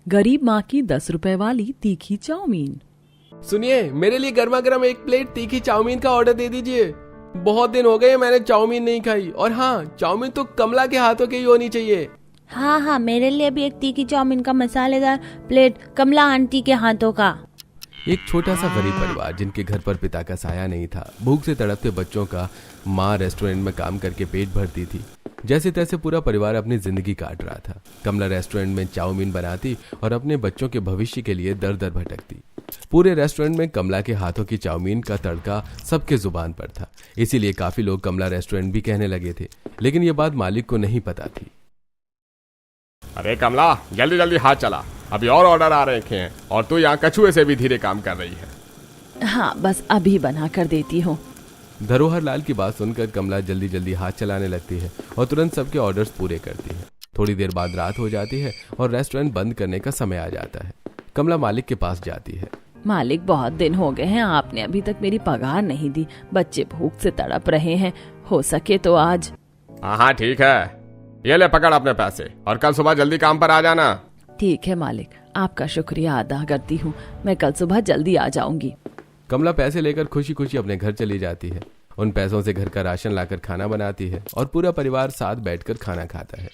गरीब माँ की 10 रुपए वाली तीखी चाउमीन। सुनिए, मेरे लिए गर्मा गर्म 1 प्लेट तीखी चाउमीन का ऑर्डर दे दीजिए। बहुत दिन हो गए मैंने चाउमीन नहीं खाई, और हाँ, चाउमीन तो कमला के हाथों की ही होनी चाहिए। हाँ, मेरे लिए भी एक तीखी चाउमीन का मसालेदार प्लेट कमला आंटी के हाथों का। एक छोटा सा गरीब परिवार जिनके घर पर पिता का साया नहीं था, भूख से तड़पते बच्चों का माँ रेस्टोरेंट में काम करके पेट भरती थी। जैसे तैसे पूरा परिवार अपनी जिंदगी काट रहा था। कमला रेस्टोरेंट में चाउमीन बनाती और अपने बच्चों के भविष्य के लिए दर दर भटकती। पूरे रेस्टोरेंट में कमला के हाथों की चाउमीन का तड़का सबके जुबान पर था, इसीलिए काफी लोग कमला रेस्टोरेंट भी कहने लगे थे। लेकिन ये बात मालिक को नहीं पता थी। अरे कमला, जल्दी जल्दी हाथ चला, अभी और ऑर्डर आ रखे हैं और तू यहाँ कछुए से भी धीरे काम कर रही है। हाँ, बस अभी बना कर देती हूँ। धरोहर लाल की बात सुनकर कमला जल्दी जल्दी हाथ चलाने लगती है और तुरंत सबके ऑर्डर्स पूरे करती है। थोड़ी देर बाद रात हो जाती है और रेस्टोरेंट बंद करने का समय आ जाता है। कमला मालिक के पास जाती है। मालिक, बहुत दिन हो गए हैं, आपने अभी तक मेरी पगार नहीं दी। बच्चे भूख से तड़प रहे हैं, हो सके तो आज। हाँ ठीक है, ये ले पकड़ अपने पैसे और कल सुबह जल्दी काम पर आ जाना। ठीक है मालिक, आपका शुक्रिया अदा करती हूँ। मैं कल सुबह जल्दी आ जाऊंगी। कमला पैसे लेकर खुशी खुशी अपने घर चली जाती है। उन पैसों से घर का राशन लाकर खाना बनाती है और पूरा परिवार साथ बैठकर खाना खाता है।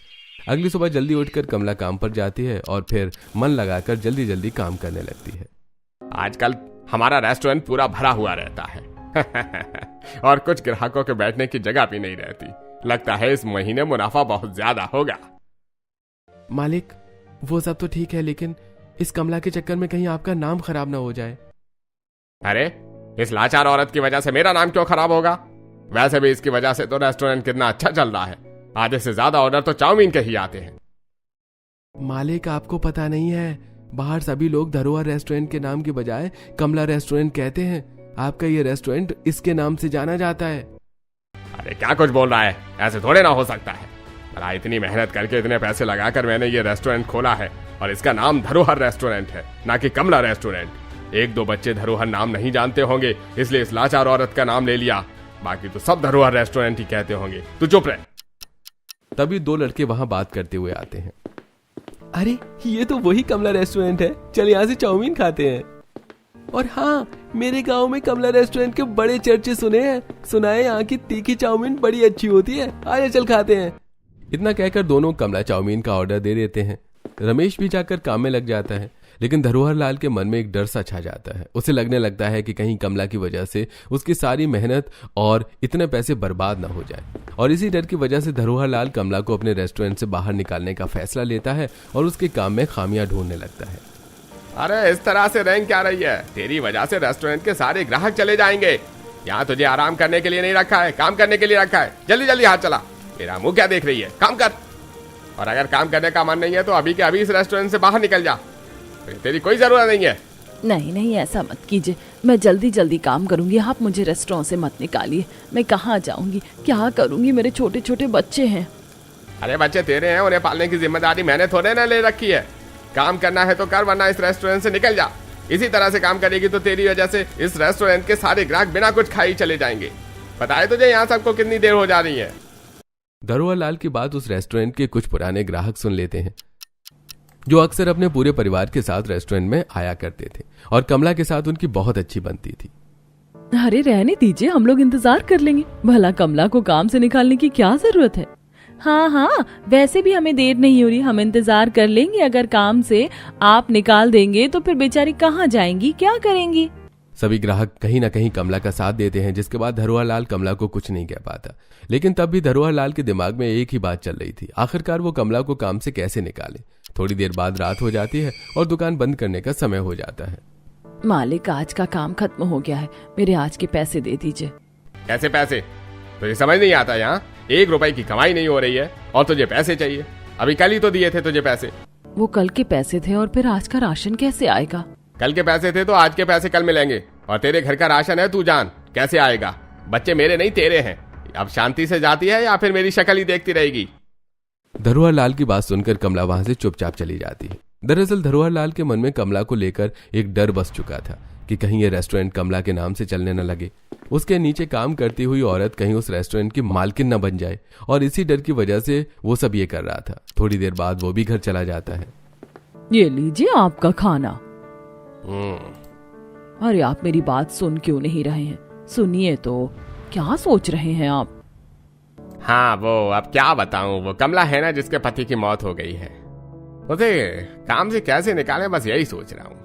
अगली सुबह जल्दी उठकर कमला काम पर जाती है और फिर मन लगाकर जल्दी जल्दी काम करने लगती है। आजकल हमारा रेस्टोरेंट पूरा भरा हुआ रहता है और कुछ ग्राहकों के बैठने की जगह भी नहीं रहती। लगता है इस महीने मुनाफा बहुत ज्यादा होगा। मालिक, वो सब तो ठीक है, लेकिन इस कमला के चक्कर में कहीं आपका नाम खराब ना हो जाए। अरे, इस लाचार औरत की वजह से मेरा नाम क्यों खराब होगा? वैसे भी इसकी वजह से तो रेस्टोरेंट कितना अच्छा चल रहा है। आधे से ज्यादा ऑर्डर तो चाउमीन के ही आते हैं। मालिक, आपको पता नहीं है, बाहर सभी लोग धरोहर रेस्टोरेंट के नाम के बजाय कमला रेस्टोरेंट कहते हैं। आपका ये रेस्टोरेंट इसके नाम से जाना जाता है। अरे क्या कुछ बोल रहा है, ऐसे थोड़े ना हो सकता है। भला इतनी मेहनत करके इतने पैसे लगाकर मैंने ये रेस्टोरेंट खोला है और इसका नाम धरोहर रेस्टोरेंट है, ना कि कमला रेस्टोरेंट। 1-2 बच्चे धरोहर नाम नहीं जानते होंगे, इसलिए इस लाचार औरत का नाम ले लिया। बाकी तो सब धरोहर रेस्टोरेंट ही कहते होंगे। तू चुप रह। तभी 2 लड़के वहां बात करते हुए आते हैं। अरे, ये तो वही कमला रेस्टोरेंट है, चल यहाँ से चाउमीन खाते हैं। और हाँ, मेरे गांव में कमला रेस्टोरेंट के बड़े चर्चे सुने हैं। सुना है यहाँ की तीखी चाउमीन बड़ी अच्छी होती है, आइए चल खाते हैं। इतना कहकर दोनों कमला चाउमीन का ऑर्डर दे देते हैं। रमेश भी जाकर काम में लग जाता है, लेकिन धरोहर लाल के मन में एक डर सा छा जाता है। उसे लगने लगता है कि कहीं कमला की वजह से उसकी सारी मेहनत और इतने पैसे बर्बाद ना हो जाए। और इसी डर की वजह से धरोहर लाल कमला को अपने रेस्टोरेंट से बाहर निकालने का फैसला लेता है और उसके काम में खामियां ढूंढने लगता है। अरे इस तरह से रैंक क्या रही है? तेरी वजह से रेस्टोरेंट के सारे ग्राहक चले जाएंगे। यहाँ तुझे आराम करने के लिए नहीं रखा है, काम करने के लिए रखा है। जल्दी जल्दी हाथ चला। मेरा मुंह क्या देख रही है, काम कर। और अगर काम करने का मन नहीं है तो अभी के अभी इस रेस्टोरेंट से बाहर निकल जा। तेरी कोई जरूरत नहीं है। नहीं, ऐसा मत कीजिए, मैं जल्दी जल्दी काम करूंगी। आप मुझे रेस्टोरेंट से मत निकालिए। मैं कहाँ जाऊंगी, क्या करूंगी, मेरे छोटे छोटे बच्चे हैं। अरे बच्चे तेरे हैं, उन्हें पालने की जिम्मेदारी मैंने थोड़े ना ले रखी है। काम करना है तो कर, वरना इस रेस्टोरेंट से निकल जा। इसी तरह से काम करेगी तो तेरी वजह से इस रेस्टोरेंट के सारे ग्राहक बिना कुछ खाए चले जाएंगे। पता है तुझे यहाँ सबको कितनी देर हो जा रही है? धरोहर लाल की बात उस रेस्टोरेंट के कुछ पुराने ग्राहक सुन लेते हैं, जो अक्सर अपने पूरे परिवार के साथ रेस्टोरेंट में आया करते थे और कमला के साथ उनकी बहुत अच्छी बनती थी। अरे रहने दीजिए, हम लोग इंतजार कर लेंगे। भला कमला को काम से निकालने की क्या जरूरत है? हाँ, वैसे भी हमें देर नहीं हो रही, हम इंतजार कर लेंगे। अगर काम से आप निकाल देंगे तो फिर बेचारी कहाँ जाएंगी, क्या करेंगी? सभी ग्राहक कहीं ना कहीं कमला का साथ देते हैं, जिसके बाद धरोहर लाल कमला को कुछ नहीं कह पाता। लेकिन तब भी धरोहर लाल के दिमाग में एक ही बात चल रही थी, आखिरकार वो कमला को काम से कैसे निकाले। थोड़ी देर बाद रात हो जाती है और दुकान बंद करने का समय हो जाता है। मालिक, आज का काम खत्म हो गया है, मेरे आज के पैसे दे दीजिए। कैसे पैसे? तुझे समझ नहीं आता? यहाँ 1 रुपए की कमाई नहीं हो रही है और तुझे पैसे चाहिए? अभी कल ही तो दिए थे तुझे पैसे। वो कल के पैसे थे और फिर आज का राशन कैसे आएगा? कल के पैसे थे तो आज के पैसे कल मिलेंगे, और तेरे घर का राशन है, तू जान कैसे आएगा। बच्चे मेरे नहीं तेरे हैं। अब शांति से जाती है या फिर मेरी शक्ल ही देखती रहेगी? धरोहर लाल की बात सुनकर कमला वहां से चुपचाप चली जाती है। दरअसल धरोहर लाल के मन में कमला को लेकर एक डर बस चुका था कि कहीं ये रेस्टोरेंट कमला के नाम से चलने न लगे, उसके नीचे काम करती हुई औरत कहीं उस रेस्टोरेंट की मालकिन न बन जाए, और इसी डर की वजह से वो सब ये कर रहा था। थोड़ी देर बाद वो भी घर चला जाता है। ये लीजिए आपका खाना। हम्म। अरे आप मेरी बात सुन क्यों नहीं रहे हैं? सुनिए तो, क्या सोच रहे हैं आप? हाँ वो अब क्या बताऊं, वो कमला है ना जिसके पति की मौत हो गई है, उसे काम से कैसे निकालें, बस यही सोच रहा हूँ।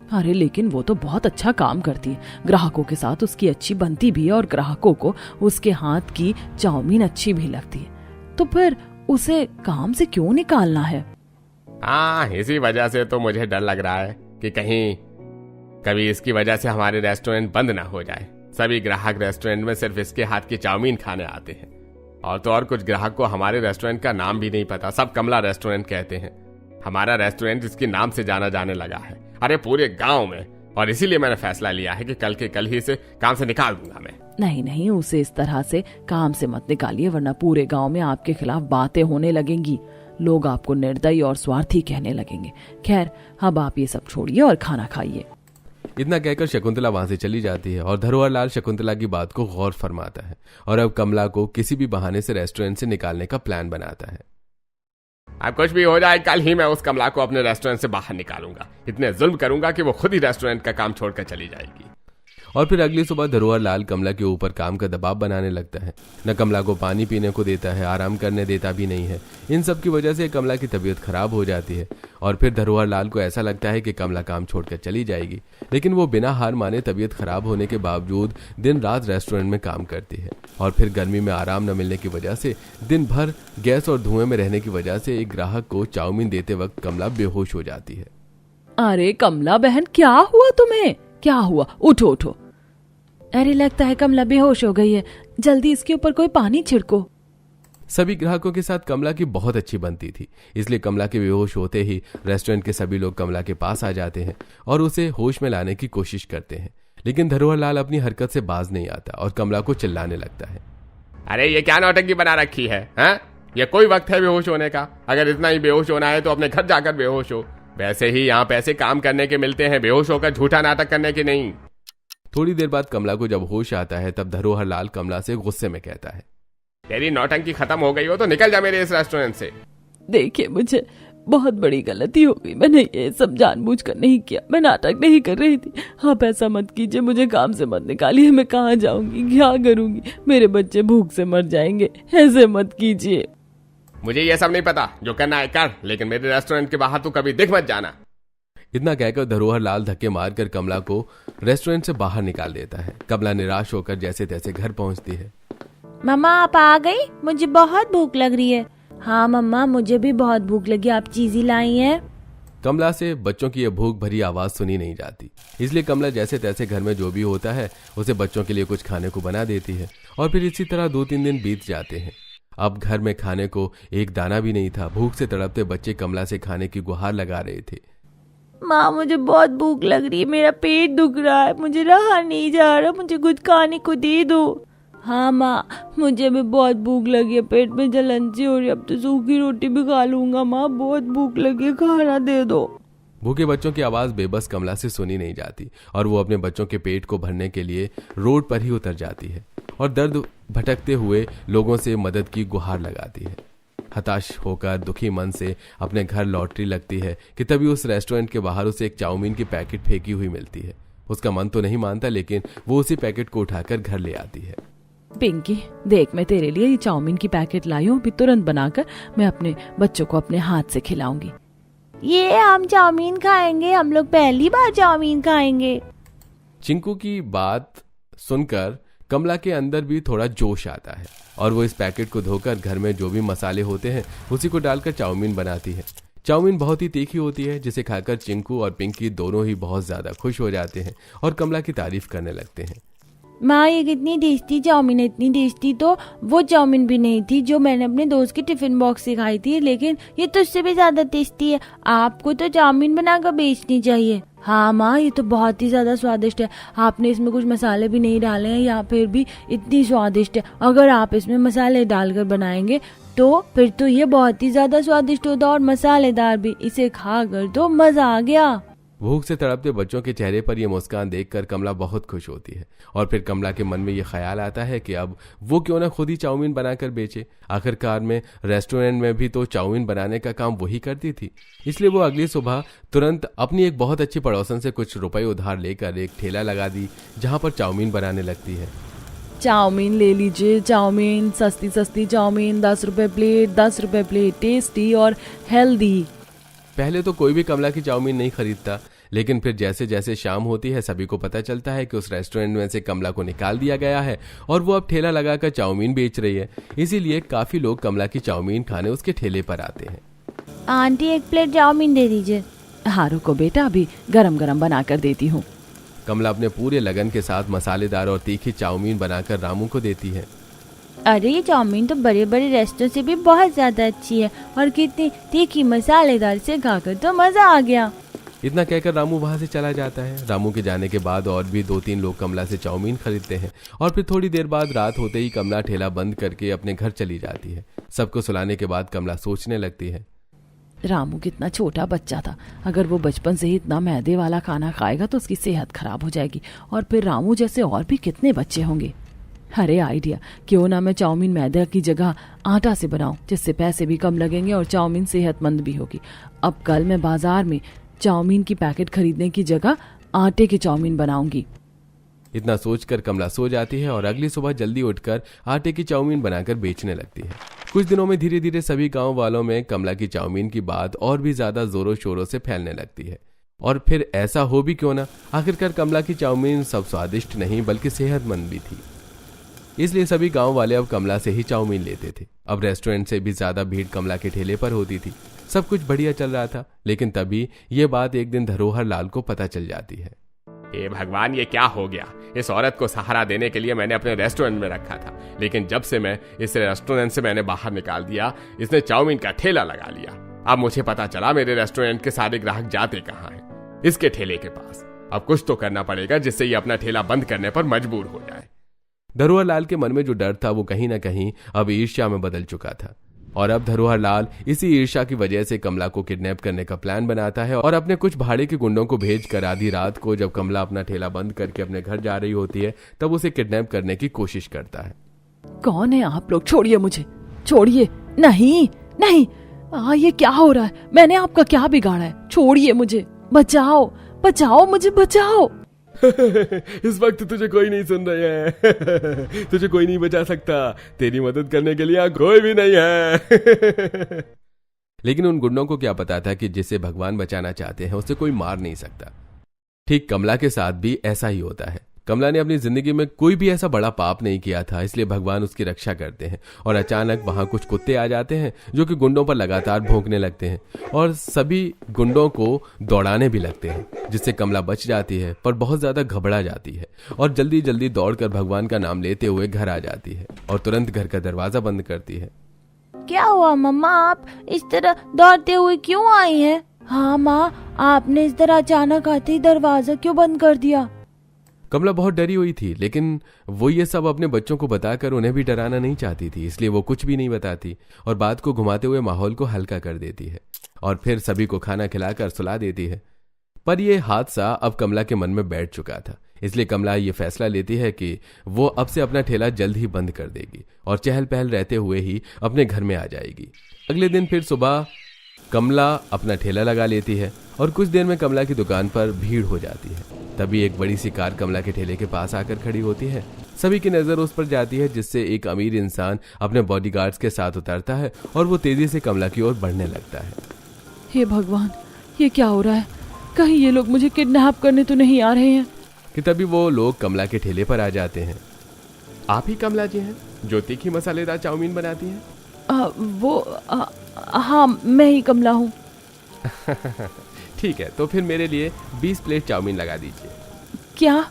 अरे लेकिन वो तो बहुत अच्छा काम करती है, ग्राहकों के साथ उसकी अच्छी बनती भी है और ग्राहकों को उसके हाथ की चाउमीन अच्छी भी लगती है, तो फिर उसे काम से क्यों निकालना है? हाँ इसी वजह से तो मुझे डर लग रहा है कि कहीं कभी इसकी वजह से हमारे रेस्टोरेंट बंद ना हो जाए। सभी ग्राहक रेस्टोरेंट में सिर्फ इसके हाथ की चाउमीन खाने आते हैं, और तो और कुछ ग्राहक को हमारे रेस्टोरेंट का नाम भी नहीं पता, सब कमला रेस्टोरेंट कहते हैं। हमारा रेस्टोरेंट इसके नाम से जाना जाने लगा है, अरे पूरे गांव में, और इसीलिए मैंने फैसला लिया है कि कल के कल ही इसे काम से निकाल दूंगा मैं। नहीं नहीं, उसे इस तरह से काम से मत निकालिए, वरना पूरे गांव में आपके खिलाफ बातें होने लगेंगी, लोग आपको निर्दयी और स्वार्थी कहने लगेंगे। खैर अब आप ये सब छोड़िए और खाना खाइए। इतना कहकर शकुंतला वहां से चली जाती है और धरोहर लाल शकुंतला की बात को गौर फरमाता है और अब कमला को किसी भी बहाने से रेस्टोरेंट से निकालने का प्लान बनाता है। अब कुछ भी हो जाए, कल ही मैं उस कमला को अपने रेस्टोरेंट से बाहर निकालूंगा, इतने जुल्म करूंगा कि वो खुद ही रेस्टोरेंट का काम छोड़कर चली जाएगी। और फिर अगली सुबह धरोहर लाल कमला के ऊपर काम का दबाव बनाने लगता है। न कमला को पानी पीने को देता है, आराम करने देता भी नहीं है। इन सब की वजह से कमला की तबीयत खराब हो जाती है और फिर धरोहर लाल को ऐसा लगता है कि कमला काम छोड़कर चली जाएगी, लेकिन वो बिना हार माने तबीयत खराब होने के बावजूद दिन रात रेस्टोरेंट में काम करती है। और फिर गर्मी में आराम न मिलने की वजह से, दिन भर गैस और धुएं में रहने की वजह से एक ग्राहक को चाउमीन देते वक्त कमला बेहोश हो जाती है। अरे कमला बहन, क्या हुआ तुम्हें? क्या हुआ? उठो उठो। अरे लगता है कमला बेहोश हो गई है, जल्दी इसके ऊपर कोई पानी छिड़को। सभी ग्राहकों के साथ कमला की बहुत अच्छी बनती थी, इसलिए कमला के बेहोश होते ही रेस्टोरेंट के सभी लोग कमला के पास आ जाते हैं और उसे होश में लाने की कोशिश करते हैं, लेकिन धरोहर लाल अपनी हरकत से बाज नहीं आता और कमला को चिल्लाने लगता है। अरे ये क्या नौटंकी बना रखी है, हैं? ये कोई वक्त है बेहोश होने का? अगर इतना ही बेहोश होना है तो अपने घर जाकर बेहोश हो। वैसे ही यहाँ पैसे काम करने के मिलते हैं, बेहोश होकर झूठा नाटक करने के नहीं। थोड़ी देर बाद कमला को जब होश आता है तब धरोहर लाल कमला से गुस्से में कहता है, तेरी नौटंकी खत्म हो गई हो तो निकल जा मेरे इस रेस्टोरेंट से। देखिए मुझे बहुत बड़ी गलती हो गई, मैंने ये सब जानबूझकर नहीं किया, मैं नाटक नहीं कर रही थी। आप ऐसा मत कीजिए, मुझे काम से मत निकालिए, मैं कहाँ जाऊंगी, क्या करूंगी, मेरे बच्चे भूख से मर जाएंगे, ऐसे मत कीजिए। मुझे ये सब नहीं पता, जो करना है कर, लेकिन मेरे रेस्टोरेंट के बाहर तू कभी दिख मत जाना। इतना कहकर धरोहर लाल धक्के मारकर कमला को रेस्टोरेंट से बाहर निकाल देता है। कमला निराश होकर जैसे तैसे घर पहुंचती है। मम्मा आप आ गई? मुझे बहुत भूख लग रही है। हाँ मम्मा मुझे भी बहुत भूख लगी, आप चीज़ी लाई हैं? कमला से बच्चों की यह भूख भरी आवाज सुनी नहीं जाती, इसलिए कमला जैसे तैसे घर में जो भी होता है उसे बच्चों के लिए कुछ खाने को बना देती है। और फिर इसी तरह 2-3 दिन बीत जाते हैं। अब घर में खाने को एक दाना भी नहीं था। भूख से तड़पते बच्चे कमला से खाने की गुहार लगा रहे थे। माँ मुझे बहुत भूख लग रही है, मेरा पेट दुख रहा है, मुझे रहा नहीं जा रहा, मुझे कुछ खाने को दे दो। हाँ माँ मुझे भी बहुत भूख लगी है, पेट में जलन सी हो रही है, अब तो सूखी रोटी भी खा लूंगा। माँ बहुत भूख लगी है, खाना दे दो। भूखे बच्चों की आवाज बेबस कमला से सुनी नहीं जाती और वो अपने बच्चों के पेट को भरने के लिए रोड पर ही उतर जाती है और दर्द भटकते हुए लोगों से मदद की गुहार लगाती है। हताश होकर दुखी मन से अपने घर लौटने लगती है कि तभी उस रेस्टोरेंट के बाहर उसे एक चाउमीन की पैकेट फेंकी हुई मिलती है। उसका मन तो नहीं मानता, लेकिन वो उसी पैकेट को उठाकर घर ले आती है। पिंकी देख, मैं तेरे लिए ये चाउमीन की पैकेट लाई हूँ, अभी तुरंत बनाकर मैं अपने बच्चों को अपने हाथ से खिलाऊंगी। ये हम चाउमीन खाएंगे, हम लोग पहली बार चाउमीन खाएंगे। चिंकू की बात सुनकर कमला के अंदर भी थोड़ा जोश आता है और वो इस पैकेट को धोकर घर में जो भी मसाले होते हैं उसी को डालकर चाउमीन बनाती है। चाउमीन बहुत ही तीखी होती है, जिसे खाकर चिंकू और पिंकी दोनों ही बहुत ज्यादा खुश हो जाते हैं और कमला की तारीफ करने लगते हैं। माँ ये कितनी टेस्टी चाउमीन है, इतनी टेस्टी तो वो चाउमीन भी नहीं थी जो मैंने अपने दोस्त के टिफिन बॉक्स से खाई थी, लेकिन ये तो उससे भी ज्यादा टेस्टी है। आपको तो चाउमीन बनाकर बेचनी चाहिए। हाँ माँ ये तो बहुत ही ज्यादा स्वादिष्ट है, आपने इसमें कुछ मसाले भी नहीं डाले हैं या फिर भी इतनी स्वादिष्ट है। अगर आप इसमें मसाले डालकर बनाएंगे तो फिर तो ये बहुत ही ज्यादा स्वादिष्ट होता और मसालेदार भी। इसे खाकर तो मजा आ गया। भूख से तड़पते बच्चों के चेहरे पर यह मुस्कान देखकर कमला बहुत खुश होती है और फिर कमला के मन में यह ख्याल आता है कि अब वो क्यों ना खुद ही चाउमीन बनाकर बेचे। आखिरकार में रेस्टोरेंट में भी तो चाउमीन बनाने का काम वही करती थी। इसलिए वो अगली सुबह तुरंत अपनी एक बहुत अच्छी पड़ोसन से कुछ रुपए उधार लेकर एक ठेला लगा दी जहां पर चाउमीन बनाने लगती है। चाउमीन ले लीजिए, चाउमीन, सस्ती सस्ती चाउमीन, 10 रुपए प्लेट, 10 रुपए प्लेट, टेस्टी और हेल्दी। पहले तो कोई भी कमला की चाउमीन नहीं खरीदता, लेकिन फिर जैसे जैसे शाम होती है सभी को पता चलता है कि उस रेस्टोरेंट में से कमला को निकाल दिया गया है और वो अब ठेला लगाकर चाउमीन बेच रही है। इसीलिए काफी लोग कमला की चाउमीन खाने उसके ठेले पर आते हैं। आंटी 1 प्लेट चाउमीन दे दीजिए। हाँ रुको बेटा, अभी गरम गरम बना कर देती हूँ। कमला अपने पूरे लगन के साथ मसालेदार और तीखी चाउमीन बनाकर रामू को देती है। अरे ये चाउमीन तो बड़े बड़े रेस्टोरेंट से भी बहुत ज्यादा अच्छी है और कितनी तीखी मसालेदार से खाकर तो मजा आ गया। इतना कहकर रामू वहां से चला जाता है। रामू के जाने के बाद और भी 2-3 लोग कमला से चाउमीन खरीदते हैं और फिर थोड़ी देर बाद रात होते ही कमला ठेला बंद करके अपने घर चली जाती है। सबको सुलाने के बाद कमला सोचने लगती है, रामू कितना छोटा बच्चा था, अगर वो बचपन से ही इतना मैदे वाला खाना खाएगा तो उसकी सेहत खराब हो जाएगी और फिर रामू जैसे और भी कितने बच्चे होंगे। अरे आइडिया, क्यों ना मैं चाउमीन मैदे की जगह आटा से बनाऊं, जिससे पैसे भी कम लगेंगे और चाउमीन सेहतमंद भी होगी। अब कल मैं बाजार में चाउमीन की पैकेट खरीदने की जगह आटे की चाउमीन बनाऊंगी। इतना सोचकर कमला सो जाती है और अगली सुबह जल्दी उठकर आटे की चाउमीन बनाकर बेचने लगती है। कुछ दिनों में धीरे धीरे सभी गांव वालों में कमला की चाउमीन की बात और भी ज्यादा जोरों शोरों से फैलने लगती है। और फिर ऐसा हो भी क्यों ना, आखिरकार कमला की चाउमीन सब स्वादिष्ट नहीं बल्कि सेहतमंद भी थी। इसलिए सभी गांव वाले अब कमला से ही चाउमीन लेते थे। अब रेस्टोरेंट से भी ज्यादा भीड़ कमला के ठेले पर होती थी। सब कुछ बढ़िया चल रहा था, लेकिन तभी ये बात एक दिन धरोहर लाल को पता चल जाती है। हे भगवान, ये क्या हो गया? इस औरत को सहारा देने के लिए मैंने अपने रेस्टोरेंट में रखा था, लेकिन जब से मैं इस रेस्टोरेंट से मैंने बाहर निकाल दिया, इसने चाउमीन का ठेला लगा लिया। अब मुझे पता चला मेरे रेस्टोरेंट के सारे ग्राहक जाते कहाँ हैं, इसके ठेले के पास। अब कुछ तो करना पड़ेगा जिससे ये अपना ठेला बंद करने पर मजबूर हो जाए। धरोहर लाल के मन में जो डर था वो कहीं ना कहीं अब ईर्ष्या में बदल चुका था और अब धरोहर लाल इसी ईर्ष्या की वजह से कमला को किडनैप करने का प्लान बनाता है और अपने कुछ भाड़े के गुंडों को भेजकर आधी रात को जब कमला अपना ठेला बंद करके अपने घर जा रही होती है तब उसे किडनैप करने की कोशिश करता है। कौन है आप लोग? छोड़िए मुझे, छोड़िए। नहीं नहीं, ये क्या हो रहा है? मैंने आपका क्या बिगाड़ा है? छोड़िए मुझे, बचाओ बचाओ, मुझे बचाओ। इस वक्त तुझे कोई नहीं सुन रहा है। तुझे कोई नहीं बचा सकता। तेरी मदद करने के लिए कोई भी नहीं है। लेकिन उन गुंडों को क्या पता था कि जिसे भगवान बचाना चाहते हैं उसे कोई मार नहीं सकता। ठीक कमला के साथ भी ऐसा ही होता है। कमला ने अपनी जिंदगी में कोई भी ऐसा बड़ा पाप नहीं किया था, इसलिए भगवान उसकी रक्षा करते हैं और अचानक वहां कुछ कुत्ते आ जाते हैं जो कि गुंडों पर लगातार भौंकने लगते हैं और सभी गुंडों को दौड़ाने भी लगते हैं, जिससे कमला बच जाती है पर बहुत ज्यादा घबरा जाती है और जल्दी जल्दी दौड़कर भगवान का नाम लेते हुए घर आ जाती है और तुरंत घर का दरवाजा बंद करती है। क्या हुआ मम्मा, आप इस तरह दौड़ते हुए क्यों आई हैं? हाँ माँ, आपने इस तरह अचानक आते ही दरवाजा क्यों बंद कर दिया? कमला बहुत डरी हुई थी, लेकिन वो ये सब अपने बच्चों को बताकर उन्हें भी डराना नहीं चाहती थी, इसलिए वो कुछ भी नहीं बताती और बात को घुमाते हुए माहौल को हल्का कर देती है और फिर सभी को खाना खिलाकर सुला देती है। पर यह हादसा अब कमला के मन में बैठ चुका था, इसलिए कमला ये फैसला लेती है कि वो अब से अपना ठेला जल्द ही बंद कर देगी और चहल पहल रहते हुए ही अपने घर में आ जाएगी। अगले दिन फिर सुबह कमला अपना ठेला लगा लेती है और कुछ देर में कमला की दुकान पर भीड़ हो जाती है। तभी एक बड़ी सी कार कमला के ठेले के पास आकर खड़ी होती है। सभी की नजर उस पर जाती है, जिससे एक अमीर इंसान अपने बॉडीगार्ड्स के साथ उतरता है और वो तेजी से कमला की ओर बढ़ने लगता है। हे भगवान, ये क्या हो रहा है? कहीं ये लोग मुझे किडनैप करने तो नहीं आ रहे हैं? कि तभी वो लोग कमला के ठेले पर आ जाते हैं। आप ही कमला जी हैं जो तीखी मसालेदार चाउमीन बनाती हैं? हाँ, मैं ही कमला हूँ। ठीक है, तो फिर मेरे लिए 20 प्लेट चाउमीन लगा दीजिए। क्या?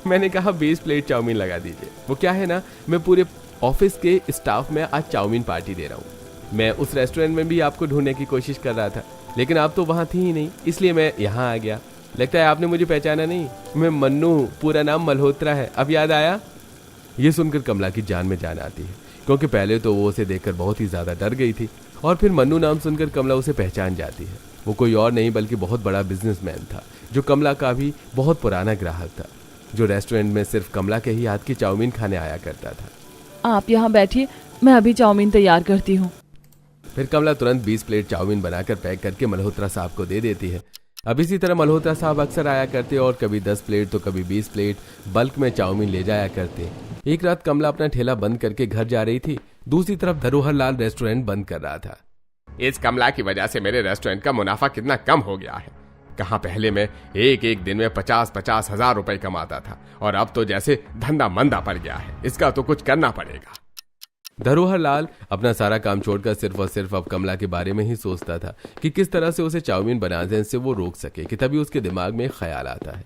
मैंने कहा 20 प्लेट चाउमीन लगा दीजिए। वो क्या है ना, मैं पूरे ऑफिस के स्टाफ में आज चाउमीन पार्टी दे रहा हूँ। मैं उस रेस्टोरेंट में भी आपको ढूंढने की कोशिश कर रहा था, लेकिन आप तो वहाँ थी ही नहीं, इसलिए मैं यहाँ आ गया। लगता है आपने मुझे पहचाना नहीं। मैं मन्नू हूँ, पूरा नाम मल्होत्रा है। अब याद आया? ये सुनकर कमला की जान में जान आती है, क्योंकि पहले तो वो उसे देखकर बहुत ही ज्यादा डर गई थी और फिर मन्नू नाम सुनकर कमला उसे पहचान जाती है। वो कोई और नहीं बल्कि बहुत बड़ा बिजनेसमैन था, जो कमला का भी बहुत पुराना ग्राहक था, जो रेस्टोरेंट में सिर्फ कमला के ही हाथ की चाउमीन खाने आया करता था। आप यहाँ बैठिए, मैं अभी चाउमीन तैयार करती हूँ। फिर कमला तुरंत 20 प्लेट चाउमीन बनाकर पैक करके मल्होत्रा साहब को दे देती है। अब इसी तरह मल्होत्रा साहब अक्सर आया करते और कभी 10 प्लेट तो कभी 20 प्लेट बल्क में चाउमीन ले जाया करते। एक रात कमला अपना ठेला बंद करके घर जा रही थी, दूसरी तरफ धरोहर लाल रेस्टोरेंट बंद कर रहा था। इस कमला की वजह से मेरे रेस्टोरेंट का मुनाफा कितना कम हो गया है। कहाँ पहले मैं एक दिन में 50-50 हजार रुपए कमाता था, और अब तो जैसे धंधा मंदा पड़ गया है। इसका तो कुछ करना पड़ेगा। धरोहर लाल अपना सारा काम छोड़कर सिर्फ और सिर्फ अब कमला के बारे में ही सोचता था कि किस तरह से उसे चाउमीन बनाने से वो रोक सके। कि तभी उसके दिमाग में एक ख्याल आता है,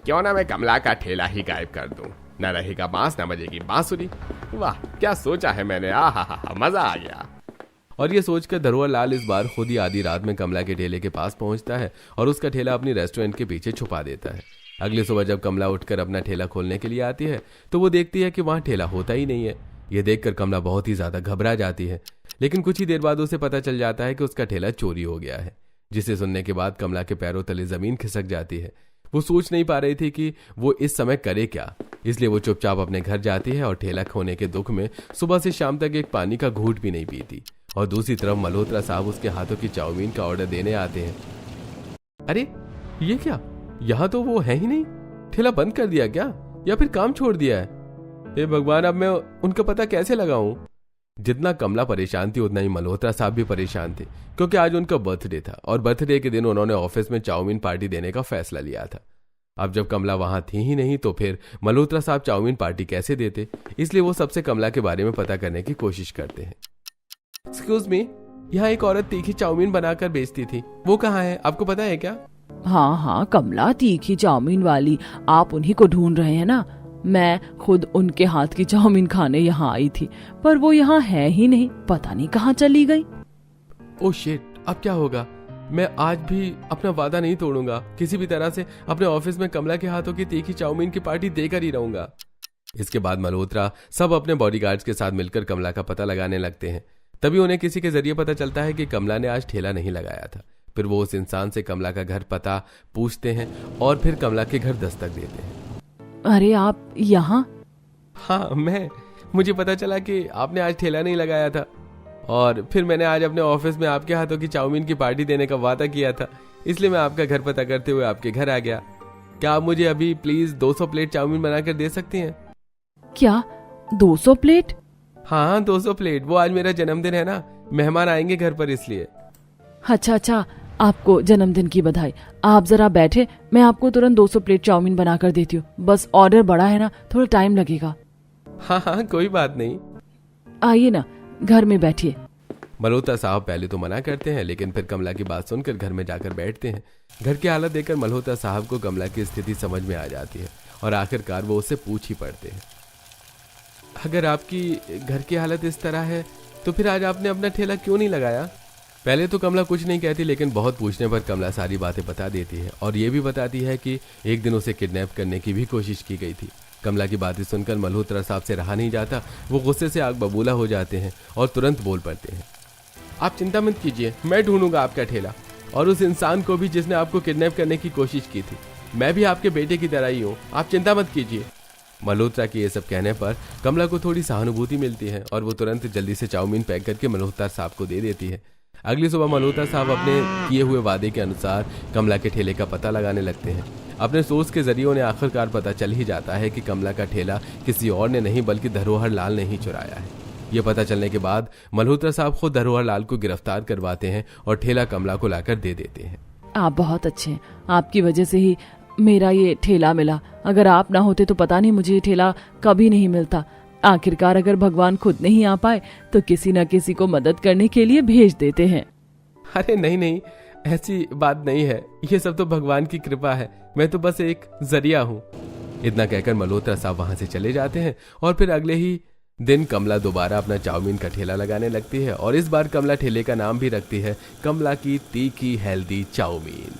क्यों ना मैं कमला का ठेला ही गायब कर दूं। न रहेगा बांस न बजेगी बांसुरी। वाह, क्या सोचा है मैंने। आहा, मजा आ गया। और ये सोचकर धरोहर लाल इस बार खुद ही आधी रात में कमला के ठेले के पास पहुंचता है और उसका ठेला अपनी रेस्टोरेंट के पीछे छुपा देता है। अगली सुबह जब कमला उठकर अपना ठेला खोलने के लिए आती है तो वो देखती है कि वहां ठेला होता ही नहीं है। ये देखकर कमला बहुत ही ज्यादा घबरा जाती है, लेकिन कुछ ही देर बाद उसे पता चल जाता है कि उसका ठेला चोरी हो गया है, जिसे सुनने के बाद कमला के पैरों तले जमीन खिसक जाती है। वो सोच नहीं पा रही थी कि वो इस समय करे क्या, इसलिए वो चुपचाप अपने घर जाती है और ठेला खोने के दुख में सुबह से शाम तक एक पानी का घूंट भी नहीं पीती। और दूसरी तरफ मल्होत्रा साहब उसके हाथों की चाउमीन का ऑर्डर देने आते हैं। अरे ये क्या, यहाँ तो वो है ही नहीं। ठेला बंद कर दिया क्या, या फिर काम छोड़ दिया है? हे भगवान, अब मैं उनका पता कैसे लगाऊं? जितना कमला परेशान थी उतना ही मल्होत्रा साहब भी परेशान थे, क्योंकि आज उनका बर्थडे था और बर्थडे के दिन उन्होंने ऑफिस में चाउमीन पार्टी देने का फैसला लिया था। अब जब कमला वहां थी ही नहीं तो फिर मल्होत्रा साहब चाउमीन पार्टी कैसे देते, इसलिए वो सबसे कमला के बारे में पता करने की कोशिश करते हैं। एक्सक्यूज मी, यहाँ एक औरत तीखी चाउमीन बनाकर बेचती थी, वो कहाँ है, आपको पता है क्या? हाँ, कमला तीखी चाउमीन वाली, आप उन्हीं को ढूंढ रहे हैं ना? मैं खुद उनके हाथ की चाउमीन खाने यहाँ आई थी, पर वो यहाँ है ही नहीं, पता नहीं कहाँ चली गई। ओह शिट, अब क्या होगा? मैं आज भी अपना वादा नहीं तोड़ूंगा, किसी भी तरह से अपने ऑफिस में कमला के हाथों की तीखी चाउमीन की पार्टी देकर ही रहूंगा। इसके बाद मल्होत्रा सब अपने बॉडीगार्ड्स के साथ मिलकर कमला का पता लगाने लगते हैं। तभी उन्हें किसी के जरिए पता चलता है कि कमला ने आज ठेला नहीं लगाया था। फिर वो उस इंसान से कमला का घर पता पूछते हैं और फिर कमला के घर दस्तक देते हैं। अरे आप यहाँ? हाँ, मुझे पता चला कि आपने आज ठेला नहीं लगाया था, और फिर मैंने आज अपने ऑफिस में आपके हाथों की चाउमीन की पार्टी देने का वादा किया था, इसलिए मैं आपका घर पता करते हुए आपके घर आ गया। क्या आप मुझे अभी प्लीज 200 प्लेट चाउमीन बनाकर दे सकती हैं? क्या 200 प्लेट? हाँ, 200 प्लेट। वो आज मेरा जन्मदिन है ना, मेहमान आएंगे घर पर, इसलिए। अच्छा, आपको जन्मदिन की बधाई। आप जरा बैठे, मैं आपको तुरंत 200 प्लेट चाउमीन बनाकर देती हूँ। बस ऑर्डर बड़ा है ना, थोड़ा टाइम लगेगा। हाँ, कोई बात नहीं। आइए ना, घर में बैठिए। मल्होत्रा साहब पहले तो मना करते हैं, लेकिन फिर कमला की बात सुनकर घर में जाकर बैठते हैं। घर की हालत देखकर मल्होत्रा साहब को कमला की स्थिति समझ में आ जाती है और आखिरकार वो उससे पूछ ही पड़ते हैं, अगर आपकी घर की हालत इस तरह है तो फिर आज आपने अपना ठेला क्यों नहीं लगाया? पहले तो कमला कुछ नहीं कहती, लेकिन बहुत पूछने पर कमला सारी बातें बता देती है और ये भी बताती है कि एक दिन उसे किडनैप करने की भी कोशिश की गई थी। कमला की बातें सुनकर मल्होत्रा साहब से रहा नहीं जाता। वो गुस्से से आग बबूला हो जाते हैं और तुरंत बोल पड़ते हैं, आप चिंता मत कीजिए, मैं ढूंढूंगा आपका ठेला और उस इंसान को भी जिसने आपको किडनैप करने की कोशिश की थी। मैं भी आपके बेटे की तरह ही हूँ, आप चिंता मत कीजिए। मल्होत्रा के ये सब कहने पर कमला को थोड़ी सहानुभूति मिलती है और वो तुरंत जल्दी से चाउमीन पैक करके मल्होत्रा साहब को दे देती है। अगली सुबह मल्होत्रा साहब अपने किए हुए वादे के अनुसार कमला के ठेले का पता लगाने लगते हैं। अपने सोच के जरिए उन्हें आखिरकार पता चल ही जाता है कि कमला का ठेला किसी और ने नहीं बल्कि धरोहर लाल ने ही चुराया है। ये पता चलने के बाद मल्होत्रा साहब खुद धरोहर लाल को गिरफ्तार करवाते हैं और ठेला कमला को लाकर दे देते हैं। आप बहुत अच्छे हैं, आपकी वजह से ही मेरा ये ठेला मिला। अगर आप ना होते तो पता नहीं मुझे ये ठेला कभी नहीं मिलता। आखिरकार अगर भगवान खुद नहीं आ पाए तो किसी न किसी को मदद करने के लिए भेज देते हैं। अरे नहीं, ऐसी बात नहीं है, ये सब तो भगवान की कृपा है, मैं तो बस एक जरिया हूँ। इतना कहकर मल्होत्रा साहब वहां से चले जाते हैं और फिर अगले ही दिन कमला दोबारा अपना चाउमीन का ठेला लगाने लगती है और इस बार कमला ठेले का नाम भी रखती है कमला की तीखी हेल्दी चाउमीन।